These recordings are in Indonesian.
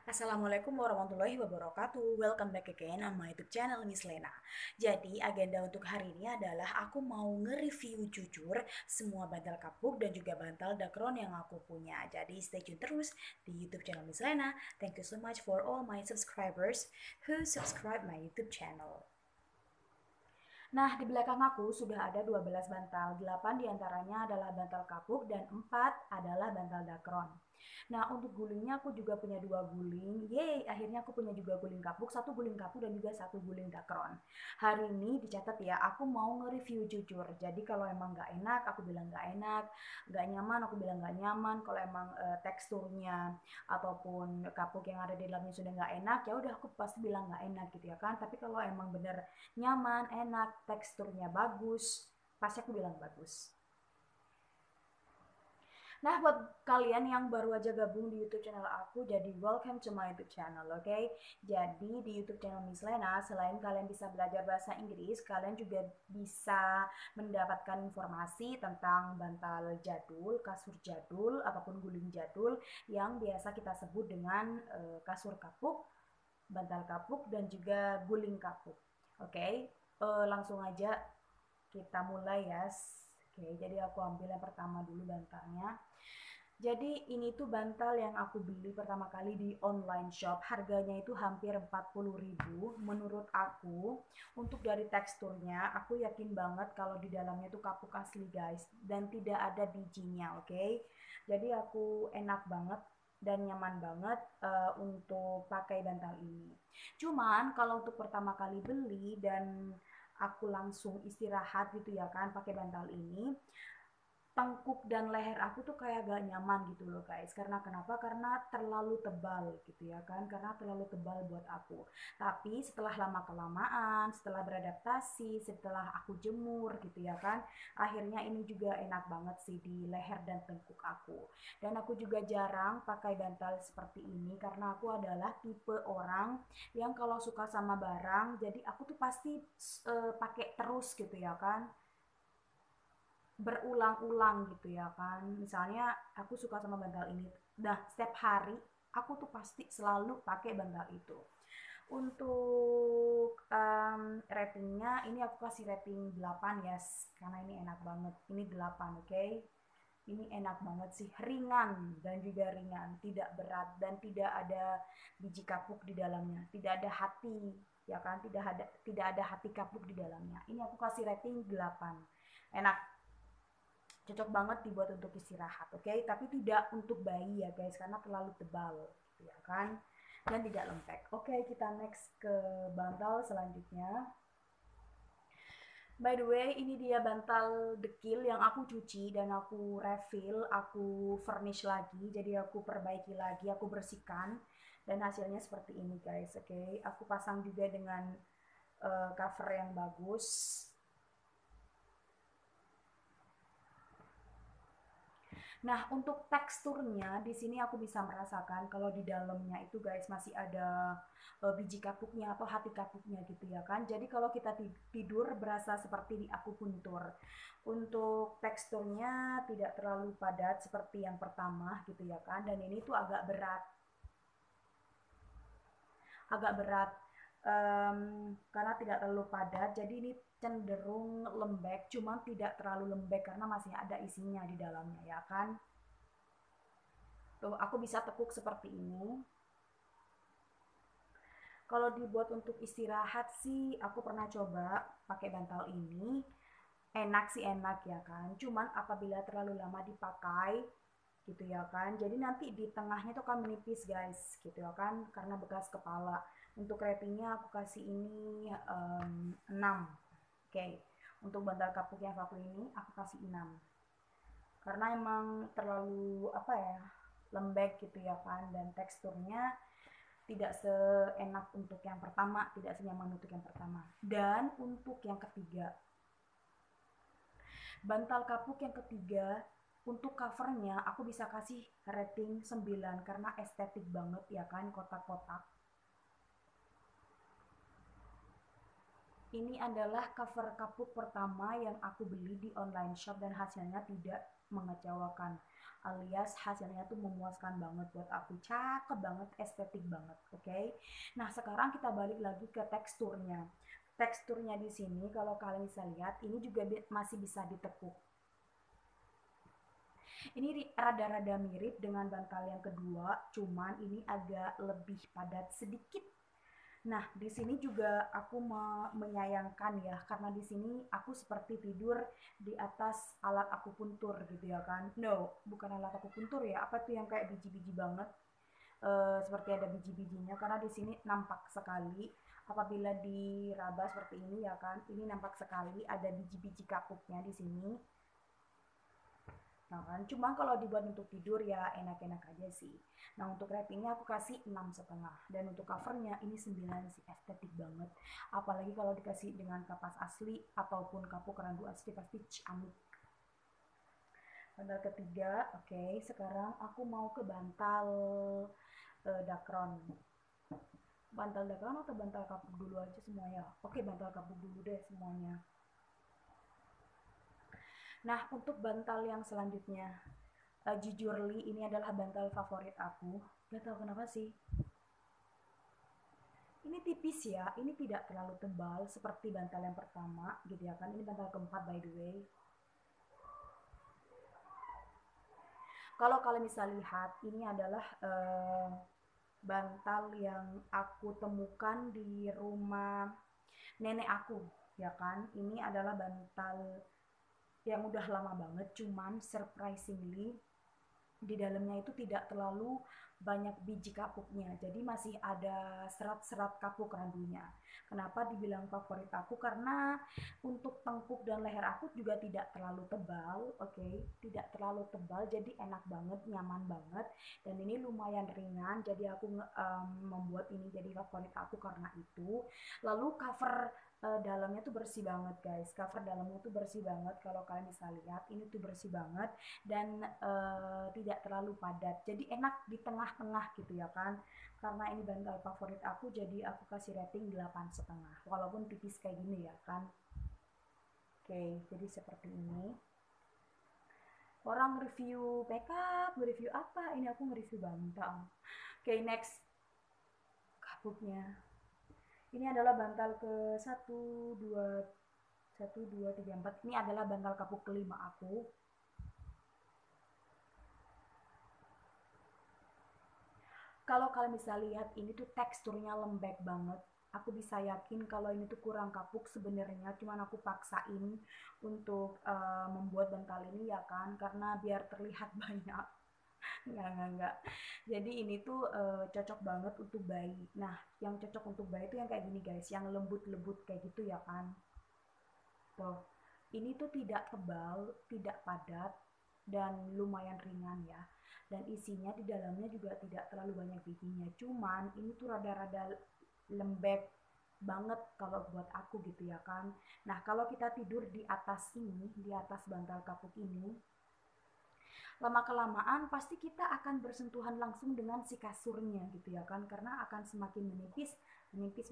Assalamualaikum warahmatullahi wabarakatuh. Welcome back again on my YouTube channel Miss Lena. Jadi agenda untuk hari ini adalah aku mau nge-review jujur semua bantal kapuk dan juga bantal dakron yang aku punya. Jadi stay tune terus di YouTube channel Miss Lena. Thank you so much for all my subscribers who subscribe my YouTube channel. Nah, di belakang aku sudah ada 12 bantal. 8 diantaranya adalah bantal kapuk dan 4 adalah bantal dakron. Nah, untuk gulingnya aku juga punya 2 guling. Yeay, akhirnya aku punya juga guling kapuk, 1 guling kapuk dan juga 1 guling dakron. Hari ini dicatat ya, aku mau nge-review jujur. Jadi kalau emang nggak enak, aku bilang nggak enak. Nggak nyaman, aku bilang nggak nyaman. Kalau emang teksturnya ataupun kapuk yang ada di dalamnya sudah nggak enak, ya udah aku pasti bilang nggak enak gitu ya kan. Tapi kalau emang bener nyaman, enak, teksturnya bagus, pasti aku bilang bagus. Nah, buat kalian yang baru aja gabung di YouTube channel aku, jadi welcome to my YouTube channel, oke? Okay? Jadi di YouTube channel Miss Lena, selain kalian bisa belajar bahasa Inggris, kalian juga bisa mendapatkan informasi tentang bantal jadul, kasur jadul, ataupun guling jadul yang biasa kita sebut dengan kasur kapuk, bantal kapuk, dan juga guling kapuk. Oke, okay? Langsung aja kita mulai ya. Oke, jadi aku ambil yang pertama dulu bantalnya. Jadi ini tuh bantal yang aku beli pertama kali di online shop. Harganya itu hampir 40.000 menurut aku. Untuk dari teksturnya, aku yakin banget kalau di dalamnya tuh kapuk asli guys. Dan tidak ada bijinya, oke? Jadi aku enak banget dan nyaman banget untuk pakai bantal ini. Cuman kalau untuk pertama kali beli dan aku langsung istirahat gitu ya kan pakai bantal ini, tengkuk dan leher aku tuh kayak gak nyaman gitu loh guys. Karena kenapa? Karena terlalu tebal gitu ya kan. Karena terlalu tebal buat aku. Tapi setelah lama kelamaan, setelah beradaptasi, setelah aku jemur gitu ya kan, akhirnya ini juga enak banget sih di leher dan tengkuk aku. Dan aku juga jarang pakai bantal seperti ini karena aku adalah tipe orang yang kalau suka sama barang, jadi aku tuh pasti pakai terus gitu ya kan, berulang-ulang gitu ya kan. Misalnya aku suka sama bantal ini, nah setiap hari aku tuh pasti selalu pakai bantal itu. Untuk ratingnya ini aku kasih rating 8 ya, yes, karena ini enak banget. Ini 8, oke. Okay? Ini enak banget sih, ringan dan juga ringan, tidak berat dan tidak ada biji kapuk di dalamnya, tidak ada hati ya kan, tidak ada hati kapuk di dalamnya. Ini aku kasih rating 8. Enak, cocok banget dibuat untuk istirahat, oke? Okay? Tapi tidak untuk bayi ya guys, karena terlalu tebal, gitu ya kan? Dan tidak lembek. Oke, okay, kita next ke bantal selanjutnya. By the way, ini dia bantal dekil yang aku cuci dan aku refill, aku furnish lagi, jadi aku perbaiki lagi, aku bersihkan, dan hasilnya seperti ini guys, oke? Okay? Aku pasang juga dengan cover yang bagus. Nah, untuk teksturnya di sini aku bisa merasakan kalau di dalamnya itu guys masih ada biji kapuknya atau hati kapuknya gitu ya kan. Jadi kalau kita tidur berasa seperti di akupuntur. Untuk teksturnya tidak terlalu padat seperti yang pertama gitu ya kan. Dan ini tuh agak berat. Agak berat karena tidak terlalu padat. Jadi ini cenderung lembek, cuma tidak terlalu lembek karena masih ada isinya di dalamnya ya kan. Tuh, aku bisa tekuk seperti ini. Kalau dibuat untuk istirahat sih, aku pernah coba pakai bantal ini. Enak sih enak ya kan. Cuman apabila terlalu lama dipakai, gitu ya kan. Jadi nanti di tengahnya tuh kan menipis guys, gitu ya kan. Karena bekas kepala. Untuk ratingnya aku kasih ini 6. Oke. Okay. Untuk bantal kapuk yang satu ini aku kasih 6. Karena emang terlalu apa ya, lembek gitu ya kan, dan teksturnya tidak seenak untuk yang pertama, tidak senyaman untuk yang pertama. Dan untuk yang ketiga, bantal kapuk yang ketiga, untuk covernya aku bisa kasih rating 9 karena estetik banget ya kan, kotak-kotak. Ini adalah cover kapuk pertama yang aku beli di online shop dan hasilnya tidak mengecewakan. alias hasilnya tuh memuaskan banget buat aku, cakep banget, estetik banget. Oke. Nah, sekarang kita balik lagi ke teksturnya. Teksturnya di sini kalau kalian bisa lihat ini juga masih bisa ditekuk. Ini rada-rada mirip dengan bantal yang kedua, cuman ini agak lebih padat sedikit. Nah, di sini juga aku menyayangkan ya, karena di sini aku seperti tidur di atas alat akupuntur gitu ya kan. No, bukan alat akupuntur ya, apa tuh yang kayak biji-biji banget. Seperti ada biji-bijinya, karena di sini nampak sekali apabila diraba seperti ini ya kan, ini nampak sekali ada biji-biji kapuknya di sini. Nah kan, cuma kalau dibuat untuk tidur ya enak-enak aja sih. Nah untuk wrappingnya aku kasih 6,5, dan untuk covernya ini 9 sih, estetik banget. Apalagi kalau dikasih dengan kapas asli ataupun kapuk randu asli pasti ciamik. Bantal ketiga, oke. Sekarang aku mau ke bantal dakron. Bantal dakron atau bantal kapuk dulu aja semuanya? Oke, bantal kapuk dulu deh semuanya. Nah, untuk bantal yang selanjutnya, jujurly ini adalah bantal favorit aku. Gak tau kenapa sih. Ini tipis ya, ini tidak terlalu tebal seperti bantal yang pertama gitu ya kan. Ini bantal keempat by the way. Kalau kalian bisa lihat, ini adalah bantal yang aku temukan di rumah nenek aku ya kan. Ini adalah bantal yang udah lama banget, cuman surprisingly di dalamnya itu tidak terlalu banyak biji kapuknya, jadi masih ada serat-serat kapuk randunya. Kenapa dibilang favorit aku? Karena untuk tengkuk dan leher aku juga tidak terlalu tebal, oke, tidak terlalu tebal, jadi enak banget, nyaman banget, dan ini lumayan ringan, jadi aku membuat ini jadi favorit aku karena itu. Lalu cover dalamnya tuh bersih banget guys, cover dalamnya tuh bersih banget, kalau kalian bisa lihat ini tuh bersih banget, dan tidak terlalu padat, jadi enak di tengah-tengah gitu ya kan. Karena ini bantal favorit aku, jadi aku kasih rating 8,5 walaupun tipis kayak gini ya kan. Oke, jadi seperti ini. Orang review makeup, review apa, ini aku nge-review bantal. Oke, next, kapuknya. Ini adalah bantal ke 1, 2, 3, 4. Ini adalah bantal kapuk kelima aku. Kalau kalian bisa lihat, ini tuh teksturnya lembek banget. Aku bisa yakin kalau ini tuh kurang kapuk sebenarnya, cuman aku paksain untuk membuat bantal ini ya kan, karena biar terlihat banyak. Enggak. Jadi ini tuh cocok banget untuk bayi. Nah, yang cocok untuk bayi itu yang kayak gini guys, yang lembut-lembut kayak gitu ya kan. Tuh, ini tuh tidak tebal, tidak padat, dan lumayan ringan ya. Dan isinya di dalamnya juga tidak terlalu banyak bijinya. Cuman ini tuh rada-rada lembek banget kalau buat aku gitu ya kan. Nah, kalau kita tidur di atas ini, di atas bantal kapuk ini, lama-kelamaan pasti kita akan bersentuhan langsung dengan si kasurnya gitu ya kan, karena akan semakin menipis, dan menipis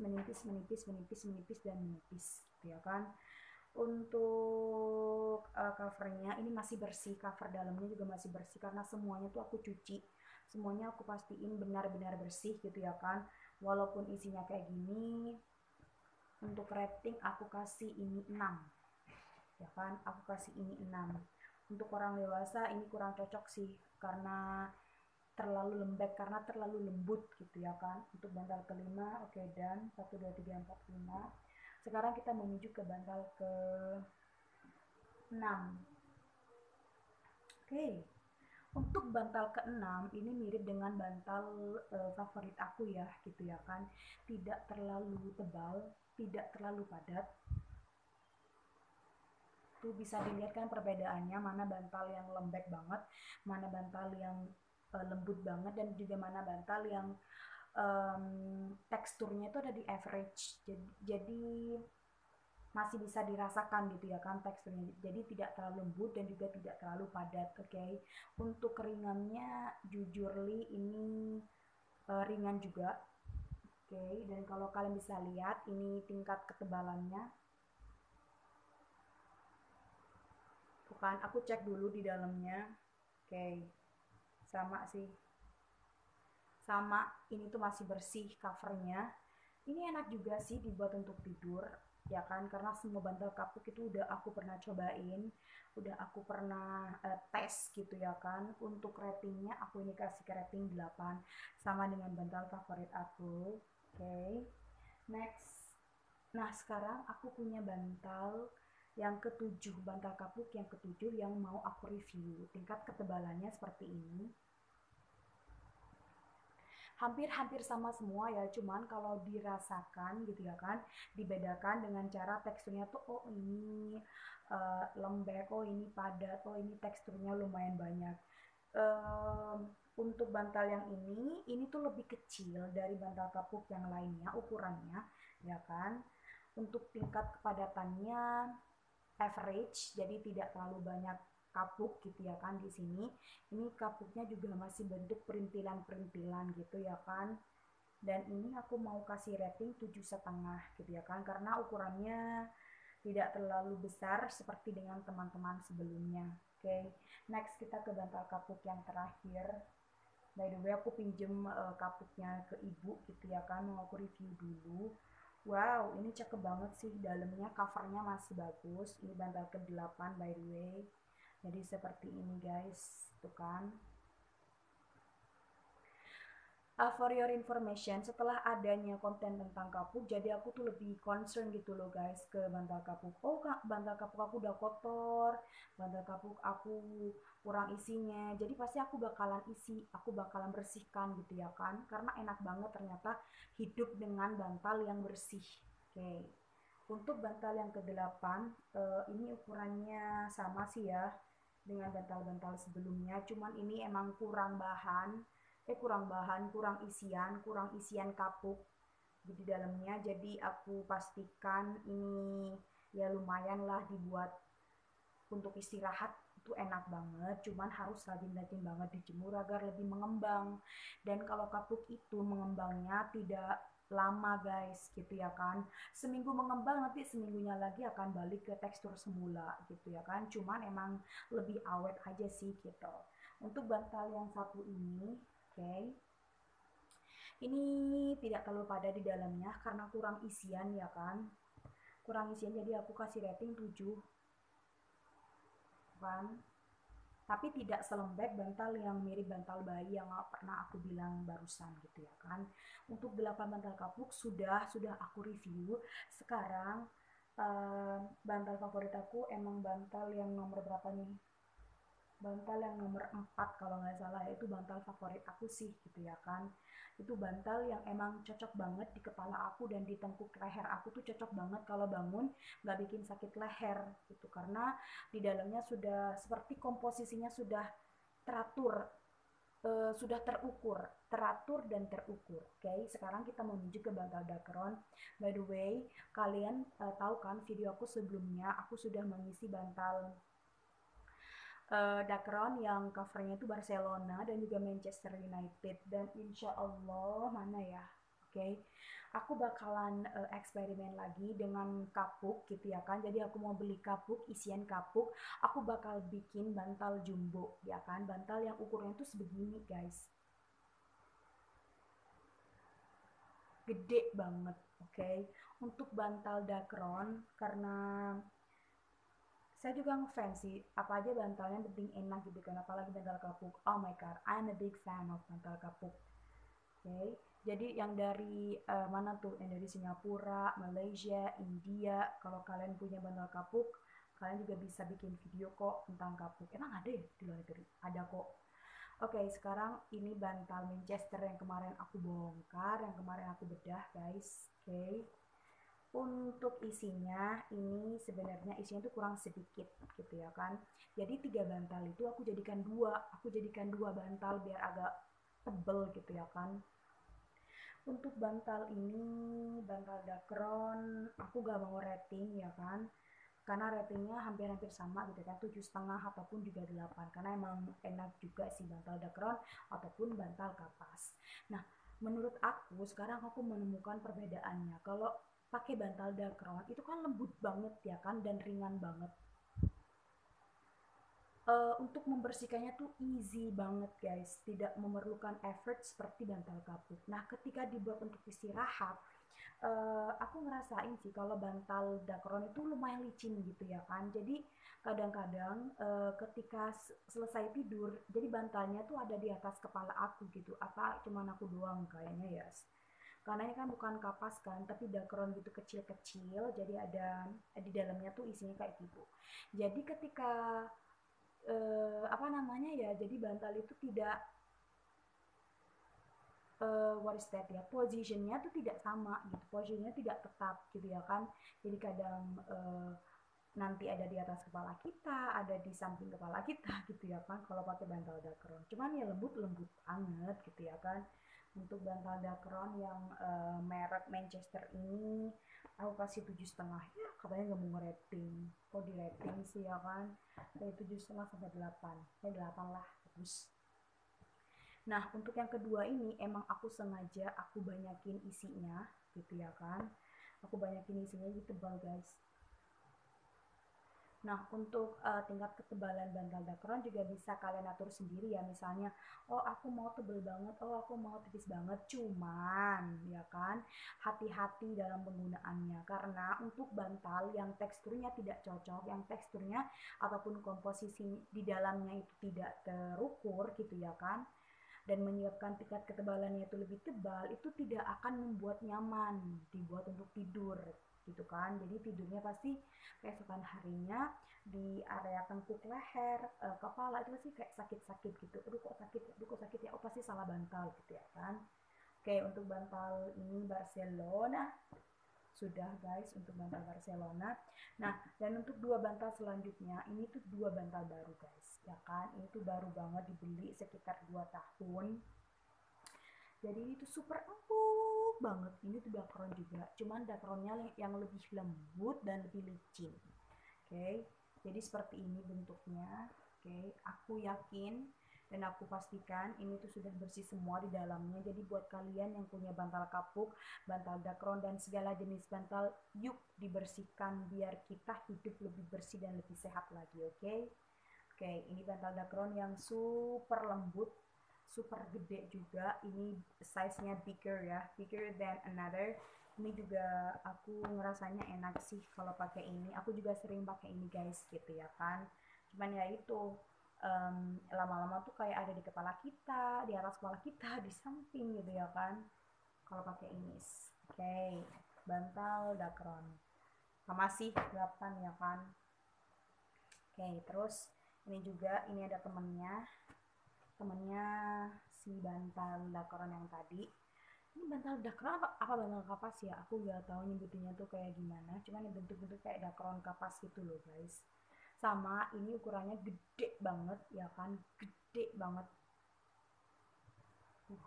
gitu ya kan. Untuk covernya ini masih bersih, cover dalamnya juga masih bersih, karena semuanya tuh aku cuci, semuanya aku pastiin benar-benar bersih gitu ya kan. Walaupun isinya kayak gini, untuk rating aku kasih ini 6 ya kan, aku kasih ini 6. Untuk orang dewasa ini kurang cocok sih, karena terlalu lembek, karena terlalu lembut gitu ya kan. Untuk bantal kelima, oke, dan 1, 2, 3, 4, 5. Sekarang kita menuju ke bantal ke 6. Oke. Untuk bantal ke-6 ini mirip dengan bantal favorit aku ya gitu ya kan. Tidak terlalu tebal, tidak terlalu padat. Tuh bisa dilihat kan perbedaannya, mana bantal yang lembek banget, mana bantal yang lembut banget, dan juga mana bantal yang teksturnya itu ada di average. Jadi masih bisa dirasakan gitu ya kan teksturnya, jadi tidak terlalu lembut dan juga tidak terlalu padat. Oke. Untuk keringannya jujurly ini ringan juga. Oke. Dan kalau kalian bisa lihat ini tingkat ketebalannya, tuh kan aku cek dulu di dalamnya. Oke. sama sih, sama ini tuh masih bersih covernya. Ini enak juga sih dibuat untuk tidur, ya kan, karena semua bantal kapuk itu udah aku pernah cobain, udah aku pernah tes gitu ya kan. Untuk ratingnya aku ini kasih ke rating 8, sama dengan bantal favorit aku. Oke, next. Nah sekarang aku punya bantal yang ketujuh, bantal kapuk yang ketujuh yang mau aku review. Tingkat ketebalannya seperti ini, hampir-hampir sama semua ya, cuman kalau dirasakan gitu ya kan, dibedakan dengan cara teksturnya tuh, oh ini lembek, oh ini padat, oh ini teksturnya lumayan banyak. Untuk bantal yang ini tuh lebih kecil dari bantal kapuk yang lainnya ukurannya, ya kan. Untuk tingkat kepadatannya average, jadi tidak terlalu banyak kapuk gitu ya kan di sini. Ini kapuknya juga masih bentuk perintilan-perintilan gitu ya kan. Dan ini aku mau kasih rating 7,5 gitu ya kan, karena ukurannya tidak terlalu besar seperti dengan teman-teman sebelumnya. Oke, next kita ke bantal kapuk yang terakhir. By the way, aku pinjem kapuknya ke ibu gitu ya kan, mau aku review dulu. Wow, ini cakep banget sih, dalamnya covernya masih bagus. Ini bantal ke-8 by the way. Jadi seperti ini guys, tuh kan. For your information, setelah adanya konten tentang kapuk, jadi aku tuh lebih concern gitu loh guys ke bantal kapuk. Oh kak, bantal kapuk aku udah kotor, bantal kapuk aku kurang isinya. Jadi pasti aku bakalan isi, aku bakalan bersihkan gitu ya kan. Karena enak banget ternyata hidup dengan bantal yang bersih. Oke. Untuk bantal yang ke-8, ini ukurannya sama sih ya dengan bantal-bantal sebelumnya, cuman ini emang kurang isian kapuk di dalamnya. Jadi aku pastikan ini ya lumayan lah dibuat untuk istirahat, itu enak banget, cuman harus rajin-rajin banget dijemur agar lebih mengembang. Dan kalau kapuk itu mengembangnya tidak lama guys gitu ya kan, seminggu mengembang, nanti seminggunya lagi akan balik ke tekstur semula gitu ya kan, cuman emang lebih awet aja sih gitu. Untuk bantal yang satu ini, oke, ini tidak terlalu padat di dalamnya karena kurang isian ya kan, kurang isian, jadi aku kasih rating 7 kan. Tapi tidak selembek bantal yang mirip bantal bayi yang pernah aku bilang barusan gitu ya kan. Untuk 8 bantal kapuk sudah aku review. Sekarang bantal favorit aku emang bantal yang nomor berapa nih? Bantal yang nomor 4 kalau nggak salah, itu bantal favorit aku sih gitu ya kan. Itu bantal yang emang cocok banget di kepala aku dan di tengkuk leher aku tuh cocok banget kalau bangun, nggak bikin sakit leher gitu, karena di dalamnya sudah seperti komposisinya sudah teratur, sudah teratur dan terukur. Oke, sekarang kita menuju ke bantal Dacron. By the way, kalian tahu kan video aku sebelumnya aku sudah mengisi bantal Dacron yang covernya itu Barcelona dan juga Manchester United, dan insya Allah mana ya, oke, aku bakalan eksperimen lagi dengan kapuk gitu ya kan. Jadi aku mau beli kapuk, isian kapuk, aku bakal bikin bantal jumbo ya kan, bantal yang ukurannya tuh sebegini guys, gede banget. Oke, untuk bantal Dacron, karena saya juga ngefans sih, apa aja bantalnya penting enak gitu kan, apalagi bantal kapuk. Oh my god, I'm a big fan of bantal kapuk. Oke, jadi yang dari mana tuh, yang dari Singapura, Malaysia, India, kalau kalian punya bantal kapuk, kalian juga bisa bikin video kok tentang kapuk. Emang ada ya di luar negeri? Ada kok. Oke, sekarang ini bantal Manchester yang kemarin aku bongkar, yang kemarin aku bedah guys. Oke, untuk isinya ini sebenarnya isinya itu kurang sedikit gitu ya kan. Jadi 3 bantal itu aku jadikan dua bantal biar agak tebel gitu ya kan. Untuk bantal ini, bantal Dacron, aku gak mau rating ya kan, karena ratingnya hampir-hampir sama gitu kan, 7,5 ataupun juga 8, karena emang enak juga sih bantal Dacron ataupun bantal kapas. Nah, menurut aku sekarang aku menemukan perbedaannya. Kalau pakai bantal Dacron itu kan lembut banget ya kan, dan ringan banget. Untuk membersihkannya tuh easy banget guys, tidak memerlukan effort seperti bantal kapuk. Nah ketika dibuat untuk istirahat, aku ngerasain sih kalau bantal dakron itu lumayan licin gitu ya kan. Jadi kadang-kadang ketika selesai tidur, jadi bantalnya tuh ada di atas kepala aku gitu. Apa cuman aku doang kayaknya ya. Karena ini kan bukan kapas kan, tapi dakron gitu kecil-kecil. Jadi ada di dalamnya tuh isinya kayak gitu. Jadi ketika apa namanya ya, jadi bantal itu tidak what is that ya, positionnya tuh tidak sama gitu, posisinya tidak tetap gitu ya kan. Jadi kadang nanti ada di atas kepala kita, ada di samping kepala kita gitu ya kan kalau pakai bantal dakron. Cuman ya lembut-lembut banget gitu ya kan. Untuk bantal dakron yang merek Manchester ini aku kasih 7,5 ya, katanya nggak mau ngerating, kok di rating sih ya kan, dari 7,5 sampai 8, kayak 8 lah bagus. Nah untuk yang kedua ini emang aku sengaja aku banyakin isinya gitu ya kan, aku banyakin isinya jadi tebal guys. Nah, untuk tingkat ketebalan bantal dakron juga bisa kalian atur sendiri ya. Misalnya, oh aku mau tebel banget, oh aku mau tipis banget. Cuman, ya kan, hati-hati dalam penggunaannya. Karena untuk bantal yang teksturnya tidak cocok, yang teksturnya ataupun komposisi di dalamnya itu tidak terukur gitu ya kan, dan menyebabkan tingkat ketebalannya itu lebih tebal, itu tidak akan membuat nyaman dibuat untuk tidur gitu kan. Jadi tidurnya pasti keesokan harinya di area tengkuk leher, kepala itu pasti kayak sakit-sakit gitu. Aduh kok sakit, aduh kok sakit ya, oh pasti salah bantal gitu ya kan. Oke, untuk bantal ini Barcelona sudah guys, untuk bantal Barcelona. Nah, dan untuk dua bantal selanjutnya, ini tuh dua bantal baru guys, ya kan. Ini tuh baru banget dibeli sekitar 2 tahun. Jadi itu super empuk banget. Ini tuh dakron juga, cuman dakronnya yang lebih lembut dan lebih licin. Oke, jadi seperti ini bentuknya. Oke, aku yakin dan aku pastikan ini tuh sudah bersih semua di dalamnya. Jadi buat kalian yang punya bantal kapuk, bantal dakron dan segala jenis bantal, yuk dibersihkan biar kita hidup lebih bersih dan lebih sehat lagi. Oke. Oke, ini bantal dakron yang super lembut, super gede juga. Ini size-nya bigger ya, bigger than another. Ini juga aku ngerasanya enak sih kalau pakai ini. Aku juga sering pakai ini guys, gitu ya kan. Cuman ya itu lama-lama tuh kayak ada di kepala kita, di atas kepala kita, di samping gitu ya kan. Kalau pakai ini. Oke, bantal dakron. Sama sih 8 ya kan. Oke, terus ini juga, ini ada temennya si bantal dakron yang tadi. Ini bantal dakron apa bantal kapas ya, aku nggak tahu nyebutinnya tuh kayak gimana, cuman bentuk-bentuk kayak dakron kapas gitu loh guys. Sama ini ukurannya gede banget ya kan, gede banget,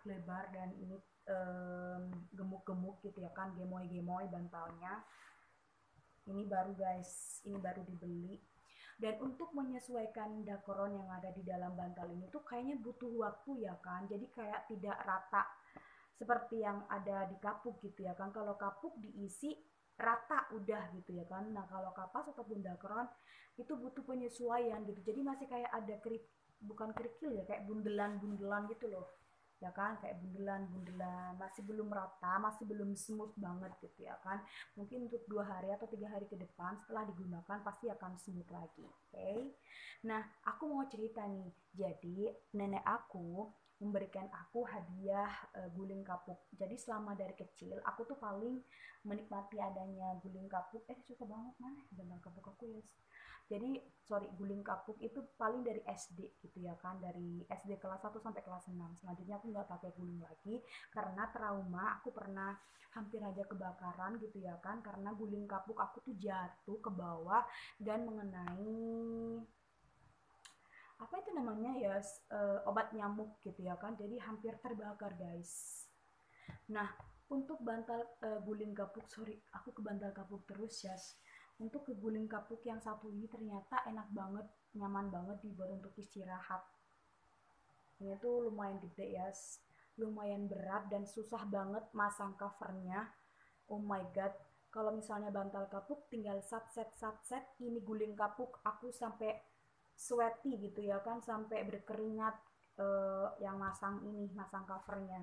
lebar, dan ini gemuk-gemuk gitu ya kan, gemoy-gemoy bantalnya. Ini baru guys, ini baru dibeli. Dan untuk menyesuaikan dakron yang ada di dalam bantal ini tuh kayaknya butuh waktu ya kan. Jadi kayak tidak rata seperti yang ada di kapuk gitu ya kan. Kalau kapuk diisi rata udah gitu ya kan. Nah kalau kapas ataupun dakron itu butuh penyesuaian gitu. Jadi masih kayak ada bukan kerikil ya, kayak bundelan-bundelan gitu loh ya kan, kayak bundelan-bundelan, masih belum rata, masih belum smooth banget gitu ya kan. Mungkin untuk 2 hari atau 3 hari ke depan setelah digunakan pasti akan smooth lagi. Oke. Nah aku mau cerita nih, jadi nenek aku memberikan aku hadiah guling kapuk. Jadi selama dari kecil aku tuh paling menikmati adanya guling kapuk. Susah banget mana tentang kapuk aku ya. Jadi guling kapuk itu paling dari SD gitu ya kan, dari SD kelas 1 sampai kelas 6. Selanjutnya aku nggak pakai guling lagi karena trauma. Aku pernah hampir aja kebakaran gitu ya kan, karena guling kapuk aku tuh jatuh ke bawah dan mengenai apa itu namanya ya, obat nyamuk gitu ya kan, jadi hampir terbakar guys. Nah untuk bantal guling kapuk, sorry aku ke bantal kapuk terus ya. Untuk ke guling kapuk yang satu ini ternyata enak banget, nyaman banget dibuat untuk istirahat. Ini tuh lumayan gede ya, lumayan berat dan susah banget masang covernya. Oh my god, kalau misalnya bantal kapuk tinggal sat set, ini guling kapuk aku sampai sweaty gitu ya kan, sampai berkeringat yang masang covernya.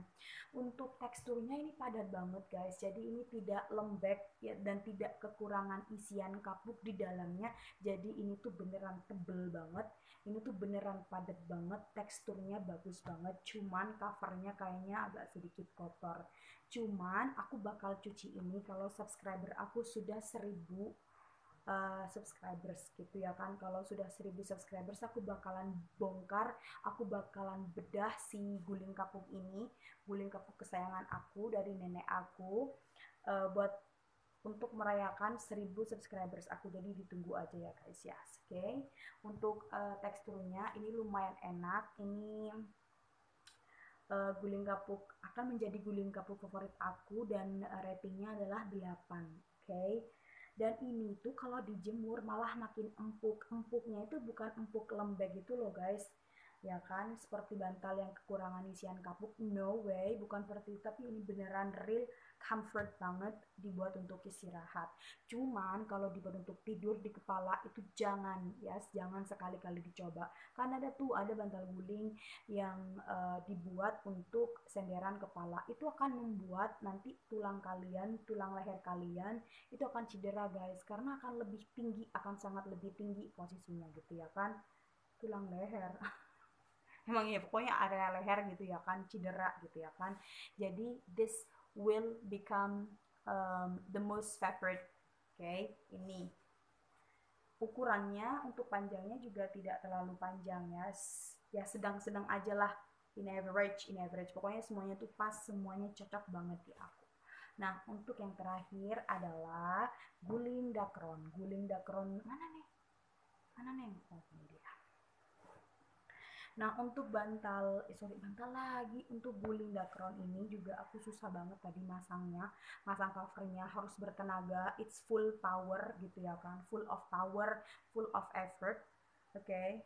Untuk teksturnya ini padat banget guys, jadi ini tidak lembek ya, dan tidak kekurangan isian kapuk di dalamnya. Jadi ini tuh beneran tebel banget, ini tuh beneran padat banget, teksturnya bagus banget. Cuman covernya kayaknya agak sedikit kotor. Cuman aku bakal cuci ini kalau subscriber aku sudah 1000 subscribers gitu ya kan. Kalau sudah 1000 subscribers aku bakalan bongkar, aku bakalan bedah si guling kapuk ini, guling kapuk kesayangan aku dari nenek aku, buat untuk merayakan 1000 subscribers aku. Jadi ditunggu aja ya guys ya. Oke. Untuk teksturnya ini lumayan enak. Ini guling kapuk akan menjadi guling kapuk favorit aku, dan ratingnya adalah 8. Oke. Dan ini tuh kalau dijemur malah makin empuk. Empuknya itu bukan empuk lembek gitu loh guys, ya kan, seperti bantal yang kekurangan isian kapuk. No way, bukan seperti itu, tapi ini beneran real comfort banget, dibuat untuk istirahat. Cuman kalau dibuat untuk tidur di kepala itu jangan ya, jangan sekali-kali dicoba. Karena ada bantal guling yang dibuat untuk senderan kepala, itu akan membuat nanti tulang kalian, tulang leher kalian itu akan cedera guys, karena akan lebih tinggi, akan sangat lebih tinggi posisinya gitu ya kan, tulang leher. Emang ya pokoknya area leher gitu ya kan, cedera gitu ya kan. Jadi this will become the most favorite. Okay, ini ukurannya untuk panjangnya juga tidak terlalu panjang ya, ya sedang-sedang aja lah, in average pokoknya semuanya tuh pas, semuanya cocok banget di aku. Nah untuk yang terakhir adalah guling dakron. Guling dakron mana nih, mana nih, oh ini dia. Nah untuk bantal lagi, untuk guling dakron ini juga aku susah banget tadi masangnya, masang covernya harus bertenaga, it's full power gitu ya kan, full of power, full of effort. Oke.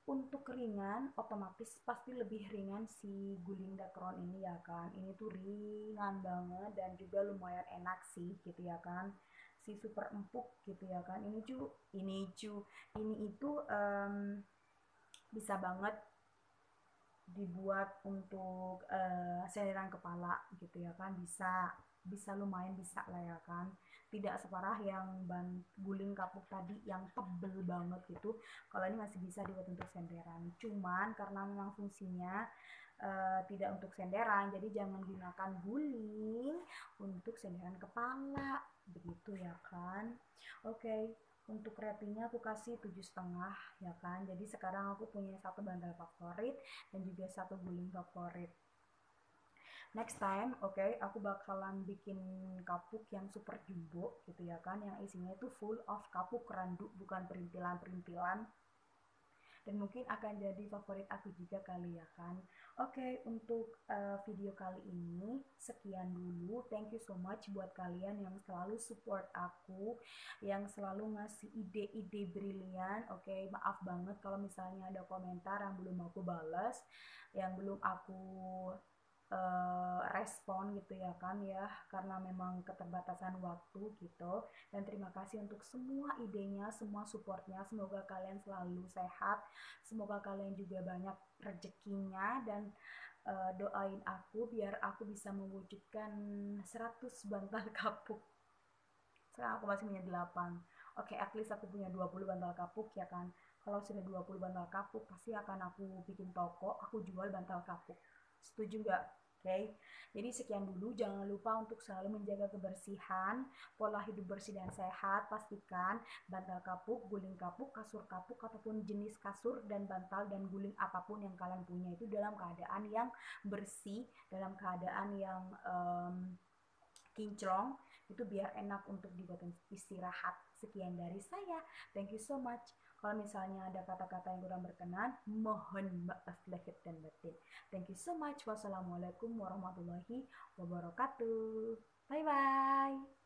Untuk ringan, otomatis pasti lebih ringan si guling dakron ini ya kan, ini tuh ringan banget dan juga lumayan enak sih gitu ya kan, si super empuk gitu ya kan. Ini itu bisa banget dibuat untuk senderan kepala gitu ya kan, bisa lumayan bisa lah ya kan, tidak separah yang guling kapuk tadi yang tebel banget gitu. Kalau ini masih bisa dibuat untuk senderan, cuman karena memang fungsinya tidak untuk senderan, jadi jangan gunakan guling untuk senderan kepala begitu ya kan. Oke. Untuk ratingnya aku kasih 7,5 ya kan. Jadi sekarang aku punya satu bantal favorit dan juga satu guling favorit. Next time, oke, aku bakalan bikin kapuk yang super jumbo gitu ya kan, yang isinya itu full of kapuk randu, bukan perintilan-perintilan. Dan mungkin akan jadi favorit aku juga kali ya kan. Oke, untuk video kali ini sekian dulu. Thank you so much buat kalian yang selalu support aku, yang selalu ngasih ide-ide brilian. Oke, maaf banget kalau misalnya ada komentar yang belum aku balas, yang belum aku respon gitu ya kan ya, karena memang keterbatasan waktu gitu. Dan terima kasih untuk semua idenya, semua supportnya. Semoga kalian selalu sehat, semoga kalian juga banyak rezekinya, dan doain aku biar aku bisa mewujudkan 100 bantal kapuk. Sekarang aku masih punya 8. Oke, at least aku punya 20 bantal kapuk ya kan. Kalau sudah 20 bantal kapuk, pasti akan aku bikin toko, aku jual bantal kapuk. Setuju nggak? Oke, jadi sekian dulu. Jangan lupa untuk selalu menjaga kebersihan, pola hidup bersih dan sehat. Pastikan bantal kapuk, guling kapuk, kasur kapuk, ataupun jenis kasur dan bantal dan guling apapun yang kalian punya itu dalam keadaan yang bersih, dalam keadaan yang kinclong, itu biar enak untuk dibuat istirahat. Sekian dari saya. Thank you so much. Kalau misalnya ada kata-kata yang kurang berkenan, mohon maaf lahir dan batin. Thank you so much. Wassalamualaikum warahmatullahi wabarakatuh. Bye-bye.